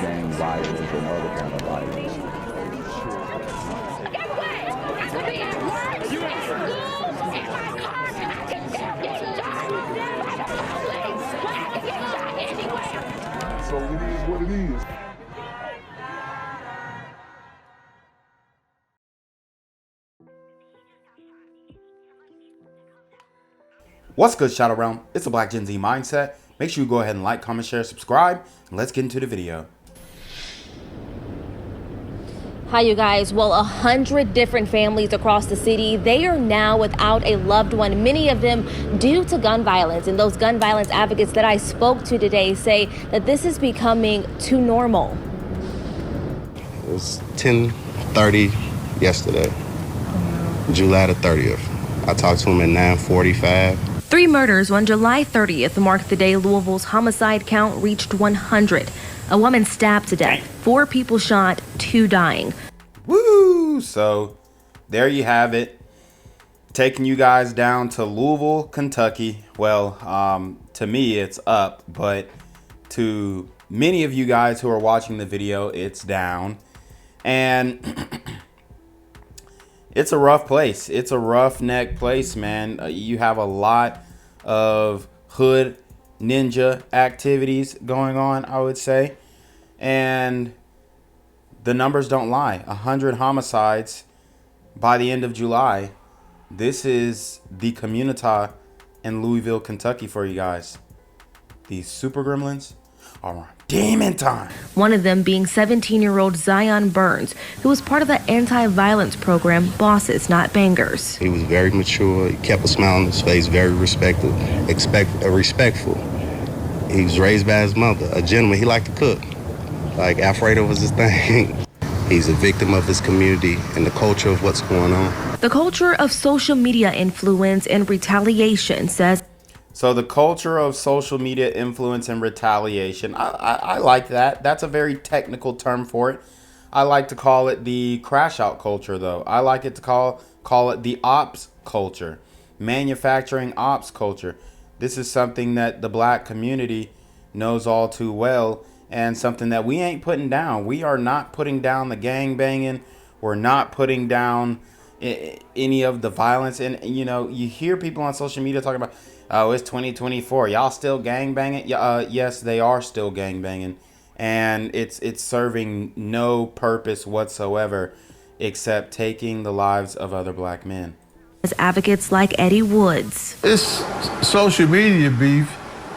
gang violence and other kind of violence. Get away! I could be at work, at school, in my car, I can still get shot by the police, but I can get shot anywhere. So it is what it is. What's good, Shadow Realm? It's a Black Gen Z Mindset. Make sure you go ahead and like, comment, share, subscribe, and let's get into the video. Hi, you guys. Well, 100 different families across the city, they are now without a loved one, many of them due to gun violence. And those gun violence advocates that I spoke to today say that this is becoming too normal. It was 10:30 yesterday, July the 30th. I talked to him at 9:45. 3 murders on July 30th marked the day Louisville's homicide count reached 100. A woman stabbed to death, 4 people shot, 2 dying. Woo! So there you have it. Taking you guys down to Louisville, Kentucky. Well, to me, it's up, but to many of you guys who are watching the video, it's down. And it's a rough place. It's a roughneck place, man. You have a lot of hood ninja activities going on, I would say. And the numbers don't lie. 100 homicides by the end of July. This is the community in Louisville, Kentucky for you guys. These super gremlins are on demon time. One of them being 17-year-old Zion Burns, who was part of the anti-violence program Bosses Not Bangers. He was very mature. He kept a smile on his face, very respectful. He was raised by his mother, a gentleman. He liked to cook. Like Alfredo was his thing. He's a victim of his community and the culture of what's going on. The culture of social media influence and retaliation says. So the culture of social media influence and retaliation, I like that. That's a very technical term for it. I like to call it the crash out culture, though. I like it to call it the ops culture, manufacturing ops culture. This is something that the black community knows all too well, and something that we ain't putting down. We are not putting down the gang banging. We're not putting down any of the violence. And, you know, you hear people on social media talking about, oh, it's 2024. Y'all still gang banging? Yes, they are still gang banging. And it's serving no purpose whatsoever except taking the lives of other black men. As advocates like Eddie Woods. It's social media beef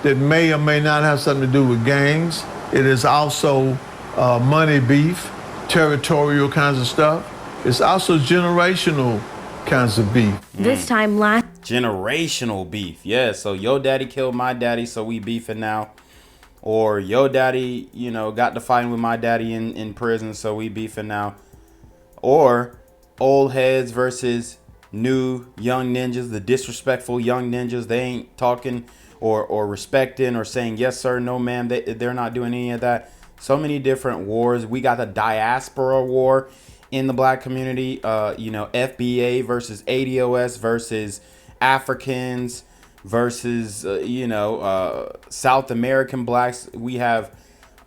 that may or may not have something to do with gangs. It is also money beef, territorial kinds of stuff. It's also generational kinds of beef. This time last. Generational beef. Yeah, so your daddy killed my daddy, so we beefing now. Or your daddy, you know, got to fighting with my daddy in prison, so we beefing now. Or old heads versus new young ninjas, the disrespectful young ninjas. They ain't talking or respecting or saying yes sir, no ma'am. They're not doing any of that. So many different wars. We got the diaspora war in the black community. You know, FBA versus ADOS versus Africans versus South American blacks. We have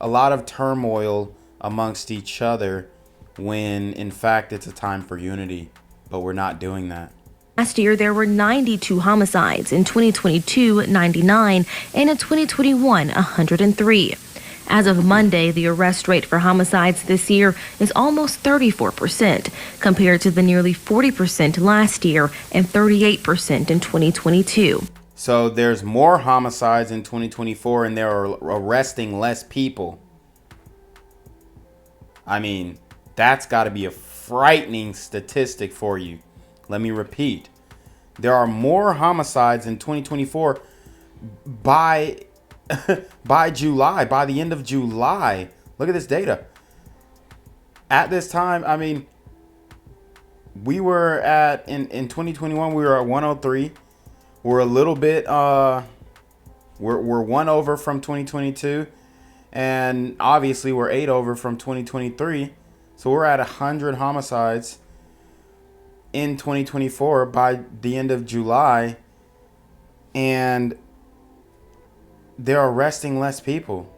a lot of turmoil amongst each other when in fact it's a time for unity, but we're not doing that. Last year, there were 92 homicides. In 2022, 99, and in 2021, 103. As of Monday, the arrest rate for homicides this year is almost 34%, compared to the nearly 40% last year and 38% in 2022. So there's more homicides in 2024, and they're arresting less people. I mean, that's got to be a frightening statistic for you. Let me repeat. There are more homicides in 2024 by July, by the end of July. Look at this data. At this time, I mean, we were at, in 2021, we were at 103. We're a little bit, we're 1 over from 2022. And obviously we're 8 over from 2023. So we're at 100 homicides in 2024 by the end of July, and they're arresting less people.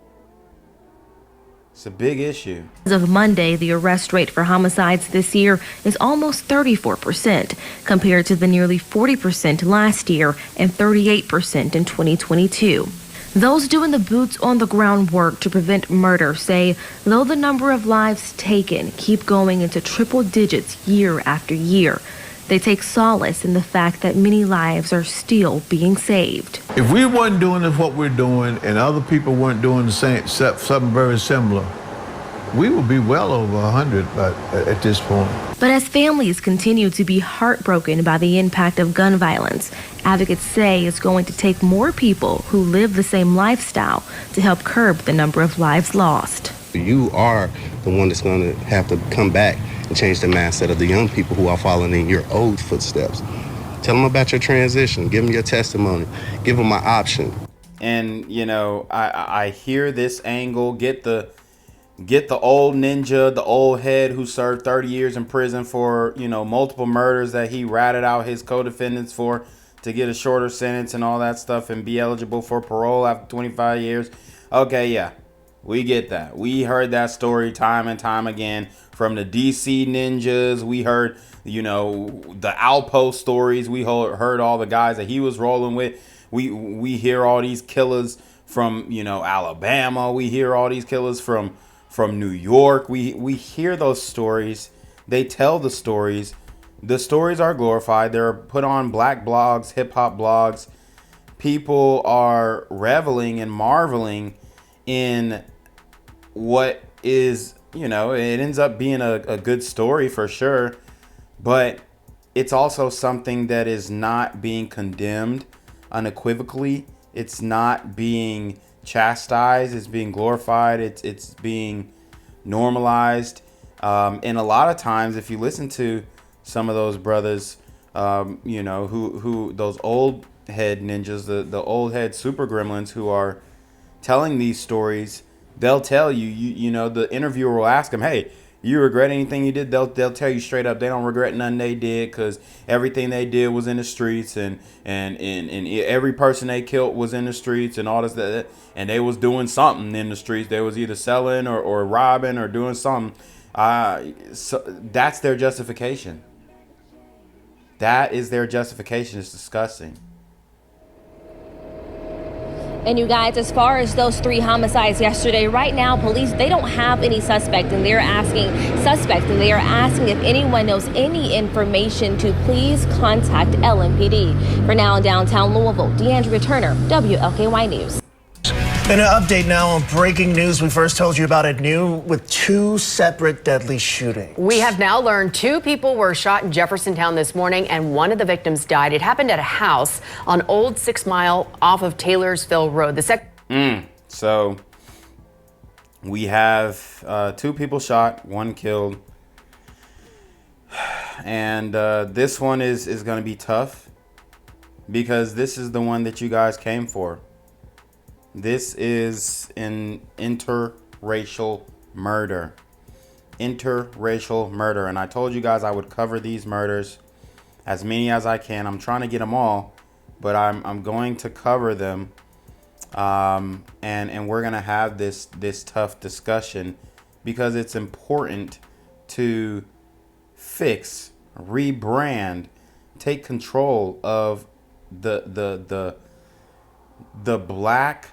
It's a big issue. As of Monday, the arrest rate for homicides this year is almost 34%, compared to the nearly 40% last year and 38% in 2022. Those doing the boots on the ground work to prevent murder say though the number of lives taken keep going into triple digits year after year, they take solace in the fact that many lives are still being saved. If we weren't doing what we're doing and other people weren't doing the same, something very similar, we would be well over 100 at this point. But as families continue to be heartbroken by the impact of gun violence, advocates say it's going to take more people who live the same lifestyle to help curb the number of lives lost. You are the one that's going to have to come back and change the mindset of the young people who are following in your old footsteps. Tell them about your transition. Give them your testimony. Give them an option. And, you know, I hear this angle, get the old ninja, the old head who served 30 years in prison for, you know, multiple murders that he ratted out his co-defendants for to get a shorter sentence and all that stuff and be eligible for parole after 25 years. Okay, yeah, we get that. We heard that story time and time again from the DC ninjas. We heard, you know, the Outpost stories. We heard all the guys that he was rolling with. We hear all these killers from, you know, Alabama. We hear all these killers from New York. We hear those stories. They tell the stories. The stories are glorified. They're put on black blogs, hip hop blogs. People are reveling and marveling in what is, you know, it ends up being a good story for sure, but it's also something that is not being condemned unequivocally. It's not being chastised. It's being glorified. It's being normalized. And a lot of times, if you listen to some of those brothers, you know, who those old head ninjas, the old head super gremlins who are telling these stories, they'll tell you, you know, the interviewer will ask them, hey, you regret anything you did? They'll tell you straight up they don't regret nothing they did because everything they did was in the streets and every person they killed was in the streets and all this that, and they was doing something in the streets. They was either selling or robbing or doing something. So that's their justification. That is their justification. It's disgusting. And you guys, as far as those 3 homicides yesterday, right now, police, they don't have any suspect, and they are asking if anyone knows any information to please contact LMPD. For now in downtown Louisville, DeAndrea Turner, WLKY News. And an update now on breaking news. We first told you about it new with 2 separate deadly shootings. We have now learned 2 people were shot in Jefferson Town this morning, and one of the victims died. It happened at a house on Old 6 Mile off of Taylorsville Road. So we have 2 people shot, 1 killed. And this one is going to be tough because this is the one that you guys came for. This is an interracial murder. Interracial murder. And I told you guys I would cover these murders, as many as I can. I'm trying to get them all, but I'm going to cover them. And we're going to have this tough discussion because it's important to fix, rebrand, take control of the black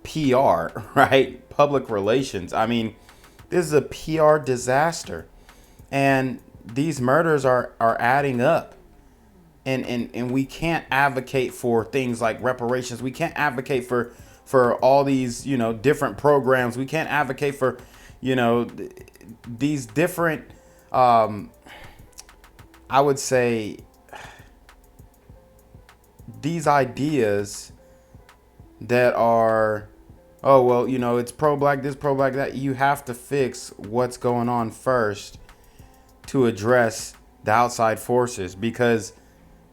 PR, right? Public relations. I mean, this is a PR disaster, and these murders are adding up, and we can't advocate for things like reparations. We can't advocate for all these, you know, different programs. We can't advocate for, you know, these different I would say these ideas that are, oh, well, you know, it's pro-black this, pro-black that. You have to fix what's going on first to address the outside forces, because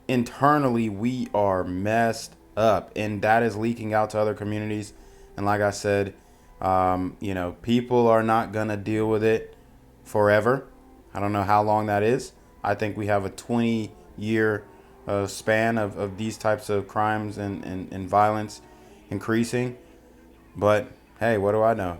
internally we are messed up, and that is leaking out to other communities. And like I said, you know, people are not gonna deal with it forever. I don't know how long that is. I think we have a 20-year span of these types of crimes and violence increasing. But hey, what do I know?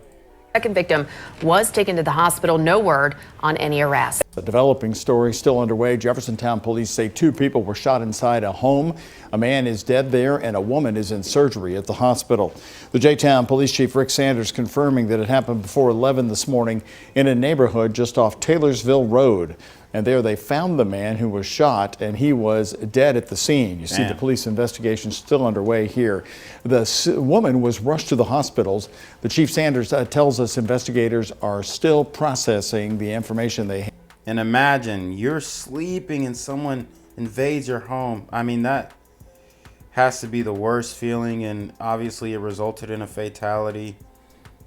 Second victim was taken to the hospital. No word on any arrest. A developing story still underway. Jefferson police say 2 people were shot inside a home. A man is dead there and a woman is in surgery at the hospital. The J-Town Police Chief Rick Sanders confirming that it happened before 11 this morning in a neighborhood just off Taylorsville Road. And there they found the man who was shot, and he was dead at the scene. You see the police investigation still underway here. The woman was rushed to the hospitals. The Chief Sanders tells us investigators are still processing the information they have. And imagine you're sleeping and someone invades your home. I mean, that has to be the worst feeling, and obviously it resulted in a fatality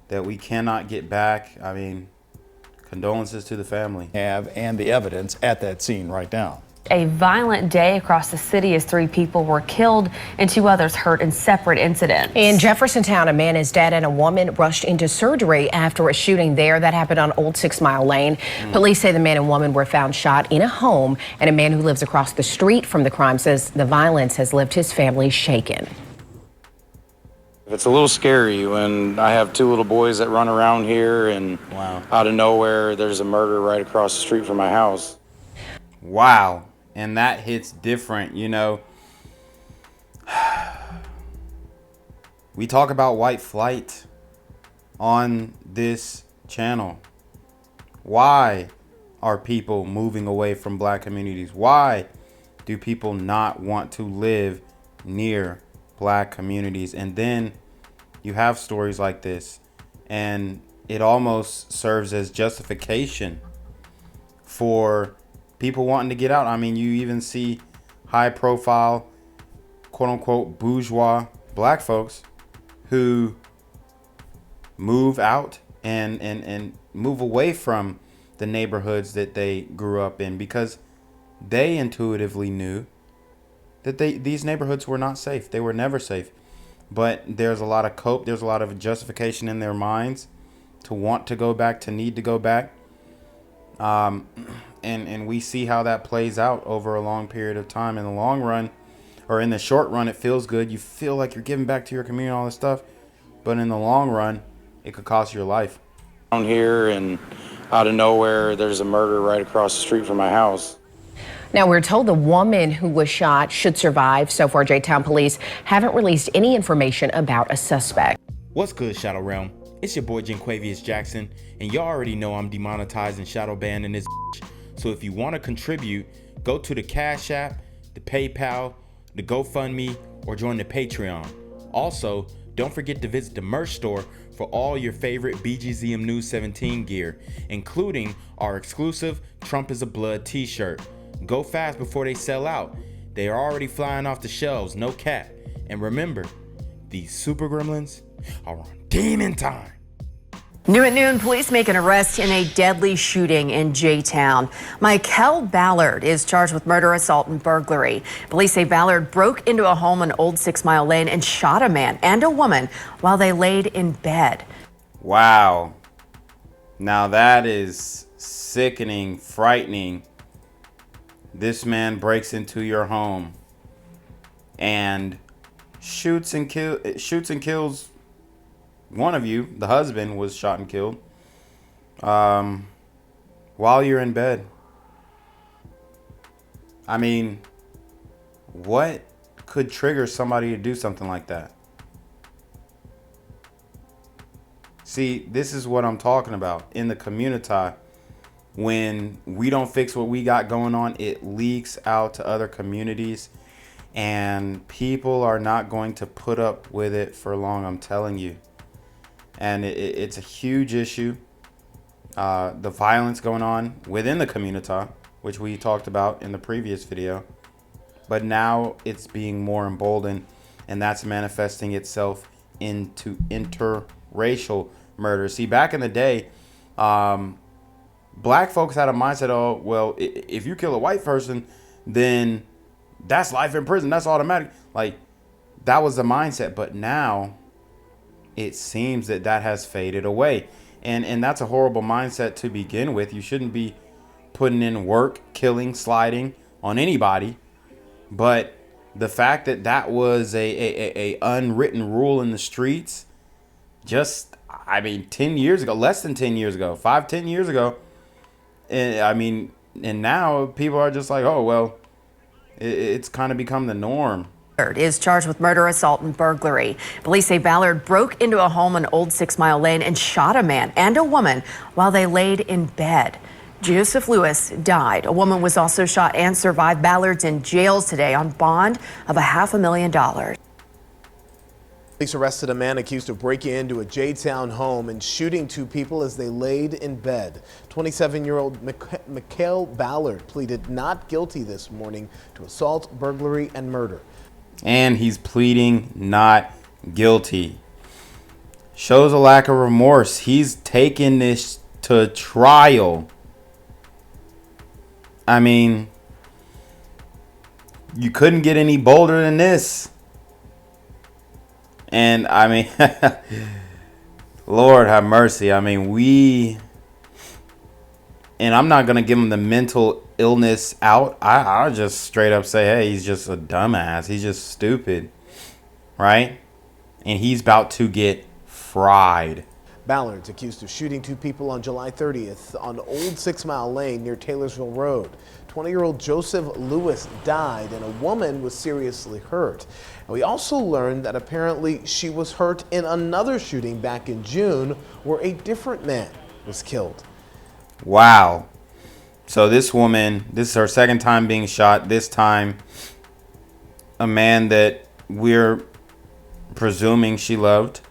that we cannot get back. I mean, condolences to the family. And the evidence at that scene right now. A violent day across the city as 3 people were killed and 2 others hurt in separate incidents. In Jefferson, a man is dead and a woman rushed into surgery after a shooting there. That happened on Old 6 Mile Lane. Police say the man and woman were found shot in a home, and a man who lives across the street from the crime says the violence has left his family shaken. It's a little scary when I have 2 little boys that run around here, and out of nowhere there's a murder right across the street from my house. Wow. And that hits different, you know. We talk about white flight on this channel. Why are people moving away from black communities? Why do people not want to live near black communities? And then you have stories like this, and it almost serves as justification for people wanting to get out. I mean, you even see high profile, quote unquote, bourgeois black folks who move out and move away from the neighborhoods that they grew up in, because they intuitively knew that these neighborhoods were not safe. They were never safe. But there's a lot of there's a lot of justification in their minds to want to go back, to need to go back. And we see how that plays out over a long period of time. In the long run, or in the short run, it feels good. You feel like you're giving back to your community and all this stuff. But in the long run, it could cost your life. Down here, and out of nowhere there's a murder right across the street from my house. Now, we're told the woman who was shot should survive. So far, J-Town police haven't released any information about a suspect. What's good, Shadow Realm? It's your boy Jenquavius Jackson, and y'all already know I'm demonetized and shadow banned in this bitch. So if you want to contribute, go to the Cash App, the PayPal, the GoFundMe, or join the Patreon. Also, don't forget to visit the merch store for all your favorite BGZM News 17 gear, including our exclusive Trump is a Blood t-shirt. Go fast before they sell out. They are already flying off the shelves, no cap. And remember, these super gremlins are on demon time. New at noon, police make an arrest in a deadly shooting in J-Town. Mikal Ballard is charged with murder, assault, and burglary. Police say Ballard broke into a home on Old 6 Mile Lane and shot a man and a woman while they laid in bed. Wow. Now that is sickening, frightening. This man breaks into your home and shoots and kills one of you. The husband was shot and killed while you're in bed. I mean, what could trigger somebody to do something like that? See, this is what I'm talking about. In the community, when we don't fix what we got going on, it leaks out to other communities, and people are not going to put up with it for long, I'm telling you. And it's a huge issue. The violence going on within the community, which we talked about in the previous video, but now it's being more emboldened, and that's manifesting itself into interracial murder. See, back in the day, black folks had a mindset, oh, well, if you kill a white person, then that's life in prison. That's automatic. Like, that was the mindset. But now it seems that has faded away. And that's a horrible mindset to begin with. You shouldn't be putting in work, killing, sliding on anybody. But the fact that was a unwritten rule in the streets, just, I mean, 10 years ago, less than 10 years ago, 10 years ago. And I mean, and now people are just like, oh, well, it's kind of become the norm. Is charged with murder, assault, and burglary. Police say Ballard broke into a home on Old 6 Mile Lane and shot a man and a woman while they laid in bed. Joseph Lewis died. A woman was also shot and survived. Ballard's in jail today on bond of $500,000. Police arrested a man accused of breaking into a J-Town home and shooting two people as they laid in bed. 27-year-old Mikal Ballard pleaded not guilty this morning to assault, burglary, and murder. And he's pleading not guilty. Shows a lack of remorse. He's taken this to trial. I mean, you couldn't get any bolder than this. And I mean, Lord have mercy. I mean, and I'm not going to give him the mental illness out. I'll just straight up say, hey, he's just a dumbass. He's just stupid. Right? And he's about to get fried. Ballard's accused of shooting two people on July 30th on Old 6 Mile Lane near Taylorsville Road. 20-year-old Joseph Lewis died and a woman was seriously hurt. And we also learned that apparently she was hurt in another shooting back in June where a different man was killed. Wow. So this woman, this is her second time being shot. This time, a man that we're presuming she loved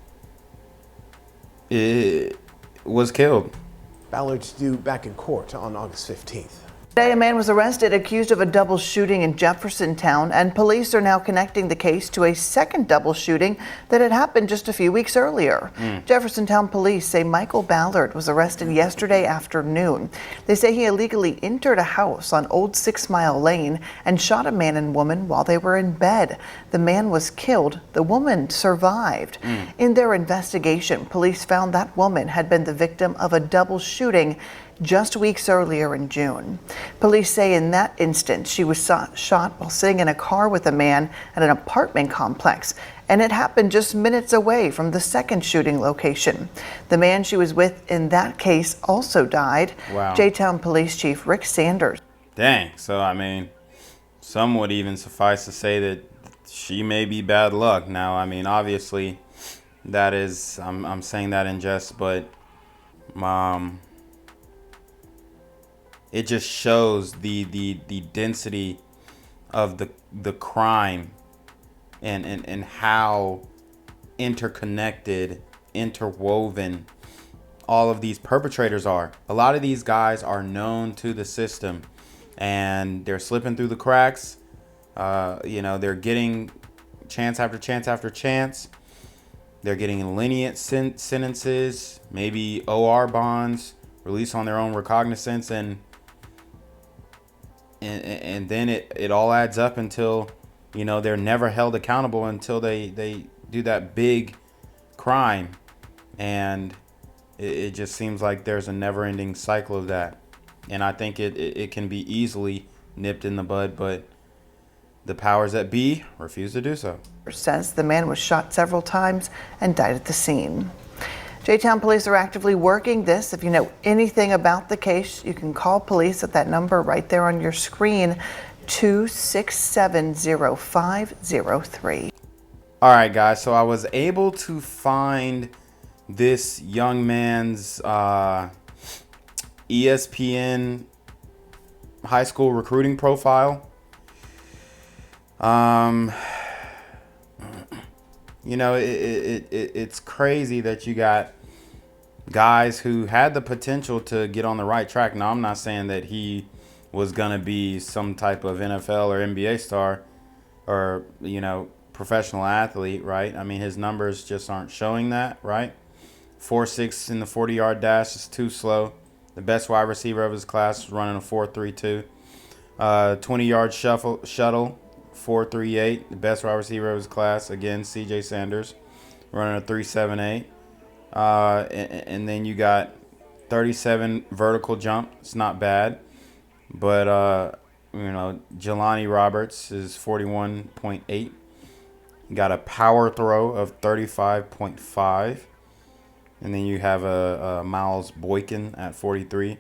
was killed. Ballard's due back in court on August 15th. Today, a man was arrested accused of a double shooting in Jefferson town, and police are now connecting the case to a second double shooting that had happened just a few weeks earlier. Jefferson town police say Mikal Ballard was arrested yesterday afternoon. They say he illegally entered a house on Old 6 Mile Lane and shot a man and woman while they were in bed. The man was killed. The woman survived. In their investigation, police found that woman had been the victim of a double shooting just weeks earlier in June. Police say in that instance, she was shot while sitting in a car with a man at an apartment complex, and it happened just minutes away from the second shooting location. The man she was with in that case also died. Wow. J-Town Police Chief Rick Sanders. Dang. So, I mean, some would even suffice to say that she may be bad luck. Now, I mean, obviously, that is, I'm saying that in jest, but it just shows the density of the crime and how interconnected, interwoven all of these perpetrators are. A lot of these guys are known to the system and they're slipping through the cracks. They're getting chance after chance after chance. They're getting lenient sentences, maybe OR bonds, release on their own recognizance, and then it all adds up until, they're never held accountable until they do that big crime. And it just seems like there's a never-ending cycle of that. And I think it can be easily nipped in the bud, but the powers that be refuse to do so. Says the man was shot several times and died at the scene. J-Town police are actively working this. If you know anything about the case, you can call police at that number right there on your screen, 267-0503. All right, guys. So I was able to find this young man's ESPN high school recruiting profile. It's crazy that you got guys who had the potential to get on the right track. Now, I'm not saying that he was going to be some type of NFL or NBA star or, professional athlete, right? I mean, his numbers just aren't showing that, right? 4.6 in the 40-yard dash is too slow. The best wide receiver of his class is running a 4.32. 20-yard shuttle. 4.38, the best wide receiver of his class, again, CJ Sanders, running a 3.78. And then you got 37 vertical jump. It's not bad. But, Jelani Roberts is 41.8. You got a power throw of 35.5. And then you have a Miles Boykin at 43.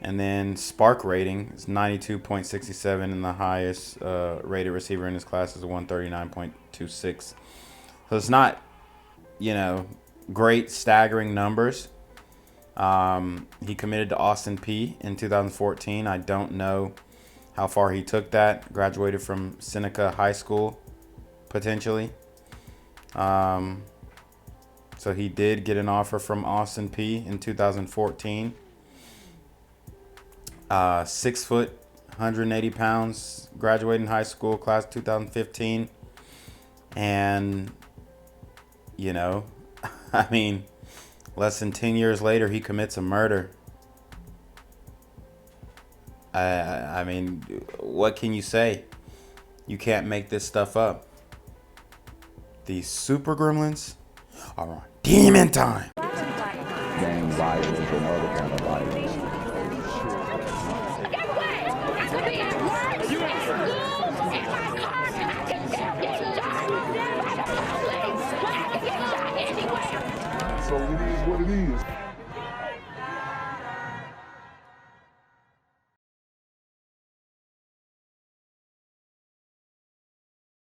And then Spark rating is 92.67, and the highest rated receiver in his class is 139.26. So it's not, great staggering numbers. He committed to Austin P in 2014. I don't know how far he took that. Graduated from Seneca High School, potentially. So he did get an offer from Austin P in 2014. 6 foot, 180 pounds, graduating high school, class 2015. And, I mean, less than 10 years later, he commits a murder. I mean, what can you say? You can't make this stuff up. These super gremlins are on demon time. Gang violence and other kind of violence. So it is what it is.